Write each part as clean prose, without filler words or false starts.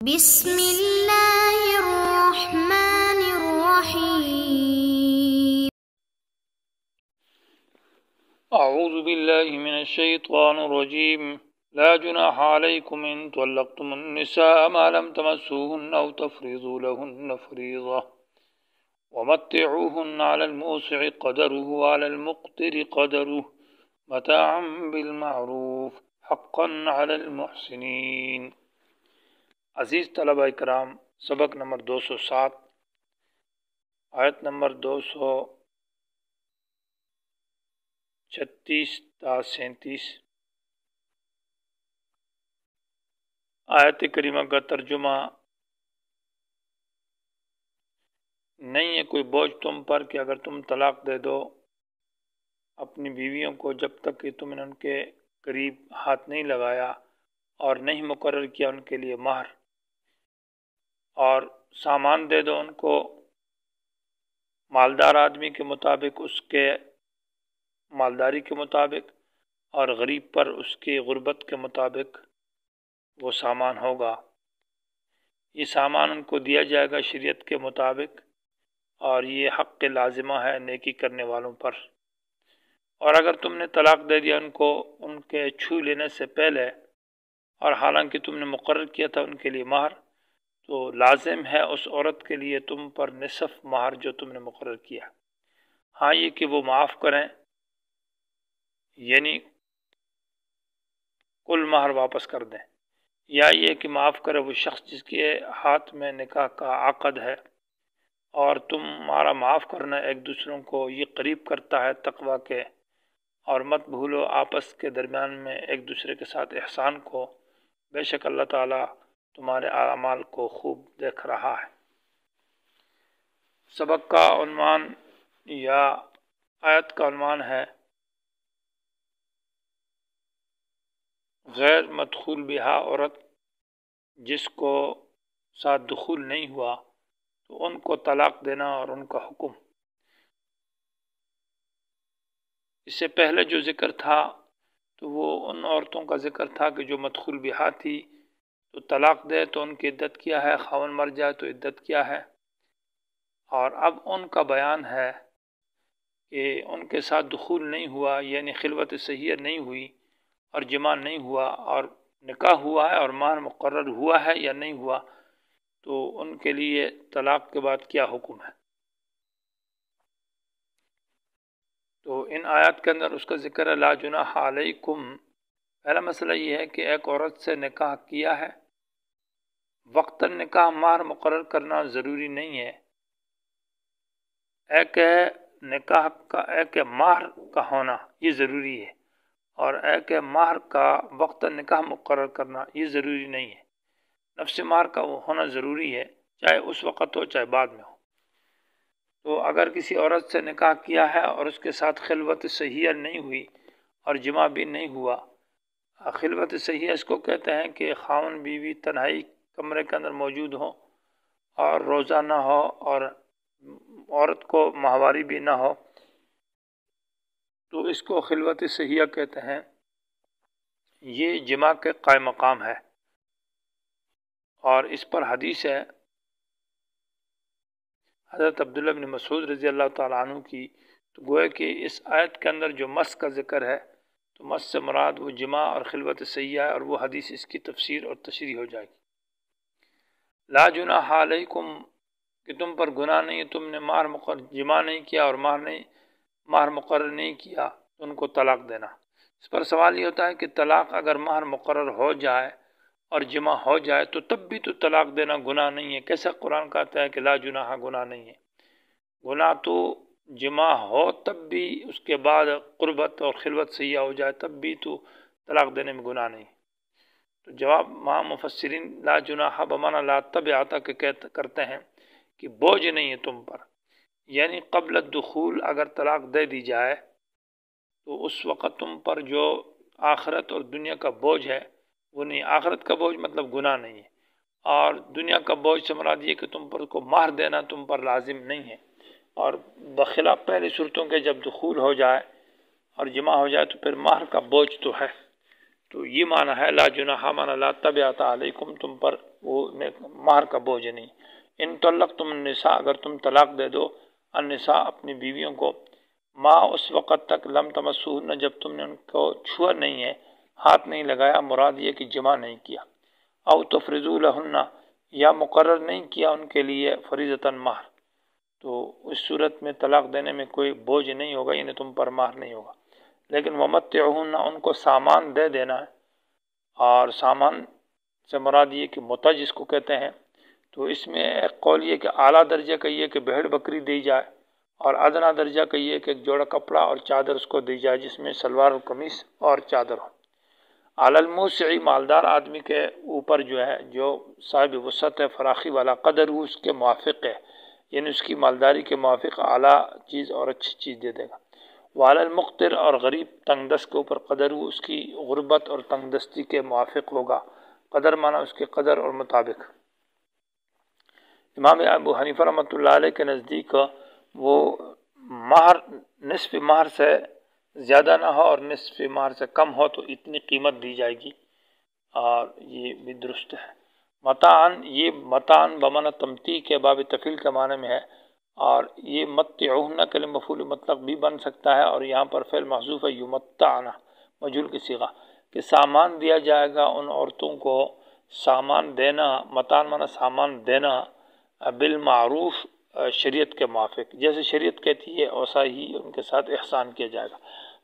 بسم اللہ الرحمن الرحیم اعوذ باللہ من الشیطان الرجیم لا جناح علیکم ان طلقتم النساء ما لم تمسوهن او تفرضوا لهن فریضة ومتعوهن على الموسع قدره وعلى المقتر قدره متاعا بالمعروف حقا على المحسنین۔ عزیز طلبہ کرام، سبق نمبر 207، آیت نمبر 236 تا 37۔ آیت کریمہ کا ترجمہ: نہیں ہے کوئی بوجھ تم پر کہ اگر تم طلاق دے دو اپنی بیویوں کو جب تک کہ تم نے ان کے قریب ہاتھ نہیں لگایا اور نہیں مقرر کیا ان کے لیے مہر، اور سامان دے دو ان کو مالدار آدمی کے مطابق، اس کے مالداری کے مطابق، اور غریب پر اس کی غربت کے مطابق وہ سامان ہوگا۔ یہ سامان ان کو دیا جائے گا شریعت کے مطابق، اور یہ حق لازمہ ہے نیکی کرنے والوں پر۔ اور اگر تم نے طلاق دے دیا ان کو ان کے چھو لینے سے پہلے، اور حالانکہ تم نے مقرر کیا تھا ان کے لیے مہر، تو لازم ہے اس عورت کے لیے تم پر نصف مہر جو تم نے مقرر کیا۔ ہاں یہ کہ وہ معاف کریں، یعنی کل مہر واپس کر دیں، یا یہ کہ معاف کرے وہ شخص جس کے ہاتھ میں نکاح کا عقد ہے۔ اور تمہارا معاف کرنا ایک دوسروں کو یہ قریب کرتا ہے تقوی کے، اور مت بھولو آپس کے درمیان میں ایک دوسرے کے ساتھ احسان کو، بے شک اللہ تعالیٰ تمہارے اعمال کو خوب دیکھ رہا ہے۔ سبق کا عنوان یا آیت کا عنوان ہے غیر مدخول بہا عورت جس کو ساتھ دخول نہیں ہوا تو ان کو طلاق دینا اور ان کا حکم۔ اس سے پہلے جو ذکر تھا تو وہ ان عورتوں کا ذکر تھا کہ جو مدخول بہا تھی تو طلاق دے تو ان کی عدت کیا ہے، خاوند مر جائے تو عدت کیا ہے۔ اور اب ان کا بیان ہے کہ ان کے ساتھ دخول نہیں ہوا، یعنی خلوت صحیح نہیں ہوئی اور جماع نہیں ہوا، اور نکاح ہوا ہے اور مہر مقرر ہوا ہے یا نہیں ہوا، تو ان کے لیے طلاق کے بعد کیا حکم ہے۔ تو ان آیات کے اندر اس کا ذکر ہے لا جناح علیکم۔ پہلا مسئلہ یہ ہے کہ ایک عورت سے نکاح کیا ہے، وقتاً نکاح مہر مقرر کرنا ضروری نہیں ہے۔ ایک نکاح کا ایک مہر کا ہونا یہ ضروری ہے، اور ایک مہر کا وقتاً نکاح مقرر کرنا یہ ضروری نہیں ہے۔ نفس مہر کا وہ ہونا ضروری ہے، چاہے اس وقت ہو چاہے بعد میں ہو۔ تو اگر کسی عورت سے نکاح کیا ہے اور اس کے ساتھ خلوت صحیح نہیں ہوئی اور جماع بھی نہیں ہوا، خلوت صحیح اس کو کہتے ہیں کہ خاوند بیوی تنہائی کمرے کے اندر موجود ہو اور روزہ نہ ہو اور عورت کو ماہواری بھی نہ ہو، تو اس کو خلوت صحیح کہتے ہیں۔ یہ جماع کے قائم مقام ہے، اور اس پر حدیث ہے حضرت عبداللہ بن مسعود رضی اللہ تعالیٰ عنہ کی، تو گویا کہ اس آیت کے اندر جو مس کا ذکر ہے تو مس سے مراد وہ جماع اور خلوت صحیح ہے، اور وہ حدیث اس کی تفسیر اور تشریح ہو جائے گی۔ لا جناح علیکم کہ تم پر گناہ نہیں، تم نے جماع نہیں کیا اور مہر مقرر نہیں کیا تو ان کو طلاق دینا۔ اس پر سوال یہ ہوتا ہے کہ طلاق اگر مہر مقرر ہو جائے اور جماع ہو جائے تو تب بھی تو طلاق دینا گناہ نہیں ہے، کیسا قرآن کہتا ہے کہ لا جناح گناہ نہیں ہے؟ گناہ تو جماع ہو تب بھی، اس کے بعد قربت اور خلوت صحیح ہو جائے تب بھی تو طلاق دینے میں گناہ نہیں۔ تو جواب ماں مفسرین لا جناح بمعنی لا تبعۃ کے کرتے ہیں کہ بوجھ نہیں ہے تم پر، یعنی قبل الدخول اگر طلاق دے دی جائے تو اس وقت تم پر جو آخرت اور دنیا کا بوجھ ہے وہ نہیں۔ آخرت کا بوجھ مطلب گناہ نہیں ہے، اور دنیا کا بوجھ سے مراد یہ کہ تم پر کو مہر دینا تم پر لازم نہیں ہے۔ اور بخلاف پہلی صورتوں کے جب دخول ہو جائے اور جماع ہو جائے تو پھر مہر کا بوجھ تو ہے۔ تو یہ معنی ہے لا جناح معنی لا تبعۃ علیکم، تم پر وہ مہر کا بوجھ نہیں۔ ان طلقتم النساء اگر تم طلاق دے دو النساء اپنی بیویوں کو، ما اس وقت تک لم تمسوہن جب تم نے ان کو چھوا نہیں ہے، ہاتھ نہیں لگایا، مراد یہ کہ جمع نہیں کیا، او تفرضوا لہن یا مقرر نہیں کیا ان کے لیے فریضتاً مہر، تو اس صورت میں طلاق دینے میں کوئی بوجھ نہیں ہوگا، یعنی تم پر مہر نہیں ہوگا۔ لیکن ومتعہن ان کو سامان دے دینا ہے، اور سامان سے مراد یہ کہ متع جس کو کہتے ہیں، تو اس میں ایک قول یہ کہ اعلیٰ درجے کا یہ کہ بھیڑ بکری دی جائے، اور ادنا درجہ کا یہ کہ ایک جوڑا کپڑا اور چادر اس کو دی جائے جس میں شلوار و قمیص اور چادر ہو۔ علی الموسع مالدار آدمی کے اوپر جو ہے، جو صاحب وسعت ہے فراخی والا، قدر وہ اس کے موافق ہے، یعنی اس کی مالداری کے موافق اعلیٰ چیز اور اچھی چیز دے دے گا۔ وعلی المقتر اور غریب تنگ دست کے اوپر قدر وہ اس کی غربت اور تنگ دستی کے موافق ہوگا، قدر مانا اس کے قدر اور مطابق۔ امام ابو حنیفہ رحمۃ اللہ علیہ کے نزدیک وہ مہر نصف مہر سے زیادہ نہ ہو اور نصف مہر سے کم ہو تو اتنی قیمت دی جائے گی، اور یہ بھی درست ہے۔ متعن، یہ متعن بمعنی تمتیع کے باب تفعیل کے معنی میں ہے، اور یہ متعہن کے لیے مفعول مطلق بھی بن سکتا ہے، اور یہاں پر فعل محذوف ہے یمتعن مجہول کی صیغہ، کہ سامان دیا جائے گا ان عورتوں کو، سامان دینا، متعن معنی سامان دینا، بالمعروف شریعت کے موافق، جیسے شریعت کہتی ہے ویسا ہی ان کے ساتھ احسان کیا جائے گا۔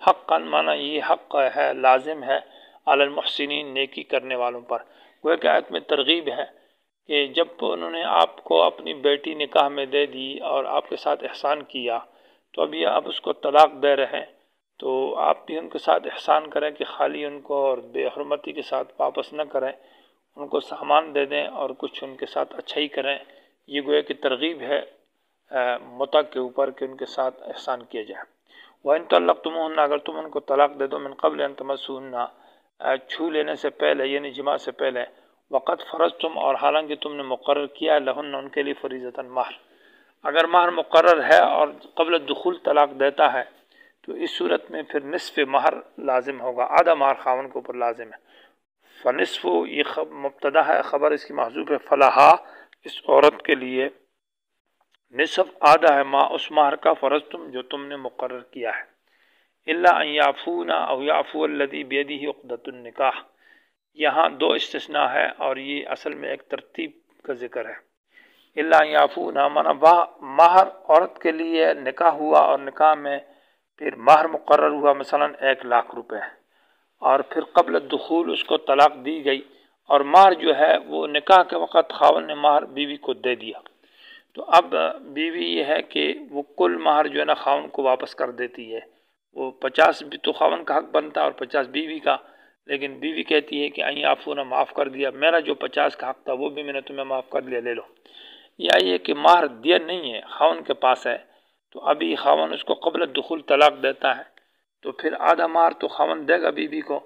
حقاً معنی یہ حق ہے، لازم ہے، علی المحسنین نیکی کرنے والوں پر۔ وہ کہ آیت میں ترغیب ہے کہ جب انہوں نے آپ کو اپنی بیٹی نکاح میں دے دی اور آپ کے ساتھ احسان کیا، تو اب اس کو طلاق دے رہے ہیں، تو آپ بھی ان کے ساتھ احسان کریں کہ خالی ان کو اور بے حرمتی کے ساتھ واپس نہ کریں، ان کو سامان دے دیں اور کچھ ان کے ساتھ اچھا ہی کریں۔ یہ گویا کہ ترغیب ہے متع کے اوپر کہ ان کے ساتھ احسان کیا جائے۔ وَإِن طَلَّقْتُمُوهُنَّ اگر تم ان کو طلاق دے دو من قبل ان تمسوهن چھو لینے سے پہلے، یعنی جماع سے پہلے، وقت فرضتم اور حالانکہ تم نے مقرر کیا لہن ان کے لیے فریضتاً مہر، اگر مہر مقرر ہے اور قبل الدخول طلاق دیتا ہے تو اس صورت میں پھر نصف مہر لازم ہوگا، آدھا مہر خاوند کے اوپر لازم ہے۔ فنصف یہ مبتدا ہے، خبر اس کی محذوف ہے، فلاحا اس عورت کے لیے نصف آدھا ہے، ما اس مہر کا فرض تم جو تم نے مقرر کیا ہے۔ الا ان یعفونا او یعفو الذی بیدہ عقدۃ النکاح، یہاں دو استثناء ہے اور یہ اصل میں ایک ترتیب کا ذکر ہے۔ الا ان یعفونا مانا مہر عورت کے لیے نکاح ہوا اور نکاح میں پھر مہر مقرر ہوا مثلا 1,00,000 روپے، اور پھر قبل الدخول اس کو طلاق دی گئی، اور مہر جو ہے وہ نکاح کے وقت خاوند نے مہر بیوی کو دے دیا، تو اب بیوی یہ ہے کہ وہ کل مہر جو ہے نا خاوند کو واپس کر دیتی ہے، وہ 50 بھی تو خاوند کا حق بنتا ہے اور 50 بیوی کا، لیکن بیوی کہتی ہے کہ این عفو نے معاف کر دیا، میرا جو 50 کا حق تھا وہ بھی میں نے تمہیں معاف کر لیا، لے لو۔ یا یہ کہ مہر دیا نہیں ہے، خاوند کے پاس ہے، تو ابھی خاوند اس کو قبل الدخول طلاق دیتا ہے، تو پھر آدھا مہر تو خاوند دے گا بیوی کو،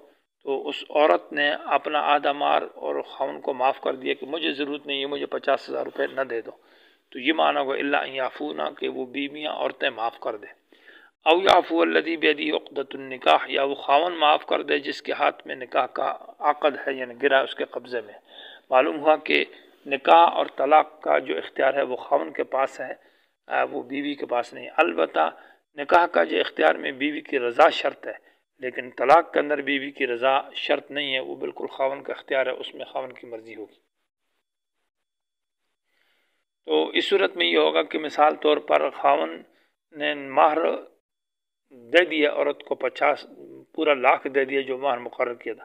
تو اس عورت نے اپنا آدھا مہر اور خاوند کو معاف کر دیا کہ مجھے ضرورت نہیں ہے، مجھے 50,000 روپے نہ دے دو، تو یہ معنی ہوگا الا ان یعفونا کہ وہ بیویاں عورتیں معاف کر دیں، او یعفو الذی بیدہ عقدۃ النکاح یا وہ خاوند معاف کر دے جس کے ہاتھ میں نکاح کا عقد ہے، یعنی گرا اس کے قبضے میں۔ معلوم ہوا کہ نکاح اور طلاق کا جو اختیار ہے وہ خاوند کے پاس ہے، وہ بیوی کے پاس نہیں۔ البتہ نکاح کا جو اختیار میں بیوی کی رضا شرط ہے، لیکن طلاق کے اندر بیوی کی رضا شرط نہیں ہے، وہ بالکل خاوند کا اختیار ہے، اس میں خاوند کی مرضی ہوگی۔ تو اس صورت میں یہ ہوگا کہ مثال طور پر خاوند نے مہر دے دیا عورت کو 50 پورا 1,00,000 دے دیا جو مہر مقرر کیا تھا،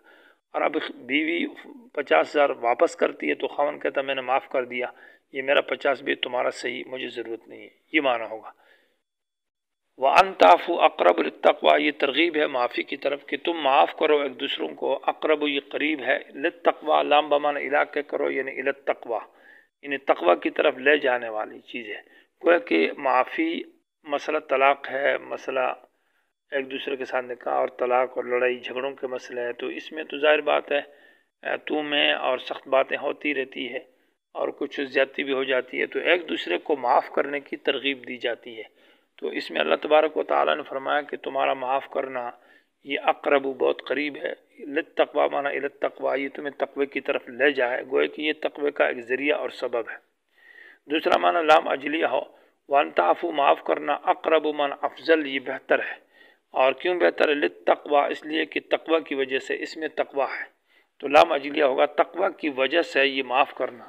اور اب بیوی 50,000 واپس کرتی ہے تو خاوند کہتا میں نے معاف کر دیا، یہ میرا 50 بھی تمہارا صحیح، مجھے ضرورت نہیں ہے، یہ معنی ہوگا۔ وَأَن تَعْفُوا أَقْرَبُ لِلتَّقْوَىٰ، یہ ترغیب ہے معافی کی طرف کہ تم معاف کرو ایک دوسروں کو، اقرب یہ قریب ہے، للتقویٰ لام بمعنی علاقے کرو یعنی الی التقویٰ، یعنی تقویٰ کی طرف لے جانے والی چیز ہے۔ گویا کہ معافی مسئلہ طلاق ہے، مسئلہ ایک دوسرے کے ساتھ نکاح اور طلاق اور لڑائی جھگڑوں کے مسئلے ہے، تو اس میں تو ظاہر بات ہے تو میں اور سخت باتیں ہوتی رہتی ہے اور کچھ زیادتی بھی ہو جاتی ہے، تو ایک دوسرے کو معاف کرنے کی ترغیب دی جاتی ہے۔ تو اس میں اللہ تبارک و تعالیٰ نے فرمایا کہ تمہارا معاف کرنا یہ اقرب بہت قریب ہے، للتقوی مانا الی التقوی، یہ تمہیں تقوی کی طرف لے جائے، گویا کہ یہ تقوی کا ایک ذریعہ اور سبب ہے۔ دوسرا معنی لام اجلیہ ہو، وان تعفو معاف کرنا، اقرب من افضل یہ بہتر ہے، اور کیوں بہتر ہے؟ للتقوی اس لیے کہ تقوی کی وجہ سے، اس میں تقوی ہے، تو لام اجلیہ ہوگا تقوی کی وجہ سے یہ معاف کرنا،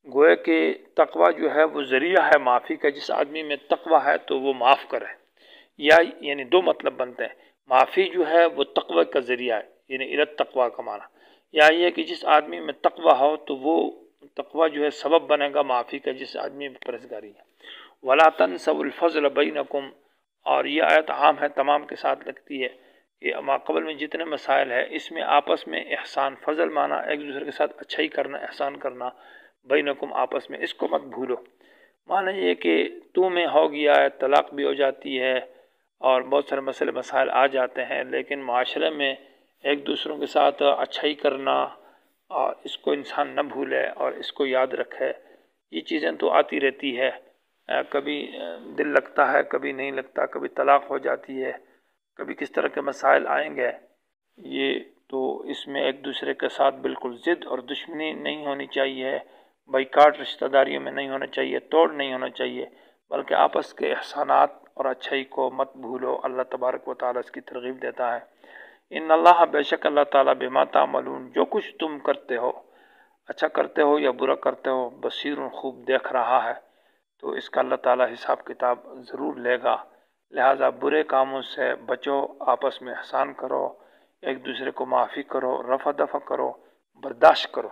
گویا کہ تقوی جو ہے وہ ذریعہ ہے معافی کا، جس آدمی میں تقوی ہے تو وہ معاف کرے، یا یعنی دو مطلب بنتے ہیں، معافی جو ہے وہ تقوی کا ذریعہ ہے، یعنی الی التقوی کا معنی، یا یہ کہ جس آدمی میں تقوی ہو تو وہ تقوی جو ہے سبب بنے گا معافی کا، جس آدمی میں پرہیزگاری ہے۔ وَلَا تَنْسَوْا الْفَضْلَ بَيْنَكُمْ، اور یہ آیت عام ہے، تمام کے ساتھ لگتی ہے کہ ما قبل میں جتنے مسائل ہیں اس میں آپس میں احسان، فضل مانا ایک دوسرے کے ساتھ اچھائی کرنا، احسان کرنا، بینکم آپس میں، اس کو مت بھولو، معنی یہ کہ تو میں ہو گیا ہے، طلاق بھی ہو جاتی ہے اور بہت سارے مسئلے مسائل آ جاتے ہیں، لیکن معاشرے میں ایک دوسروں کے ساتھ اچھائی کرنا، اور اس کو انسان نہ بھولے اور اس کو یاد رکھے، یہ چیزیں تو آتی رہتی ہے، کبھی دل لگتا ہے، کبھی نہیں لگتا، کبھی طلاق ہو جاتی ہے، کبھی کس طرح کے مسائل آئیں گے، یہ تو اس میں ایک دوسرے کے ساتھ بالکل ضد اور دشمنی نہیں ہونی چاہیے، بائیکاٹ رشتہ داریوں میں نہیں ہونا چاہیے، توڑ نہیں ہونا چاہیے، بلکہ آپس کے احسانات اور اچھائی کو مت بھولو، اللہ تبارک و تعالیٰ اس کی ترغیب دیتا ہے۔ ان اللہ، بے شک اللہ تعالیٰ، بما تعملون، جو کچھ تم کرتے ہو، اچھا کرتے ہو یا برا کرتے ہو، بصیر، خوب دیکھ رہا ہے، تو اس کا اللہ تعالیٰ حساب کتاب ضرور لے گا، لہٰذا برے کاموں سے بچو، آپس میں احسان کرو، ایک دوسرے کو معافی کرو، رفع دفع کرو، برداشت کرو۔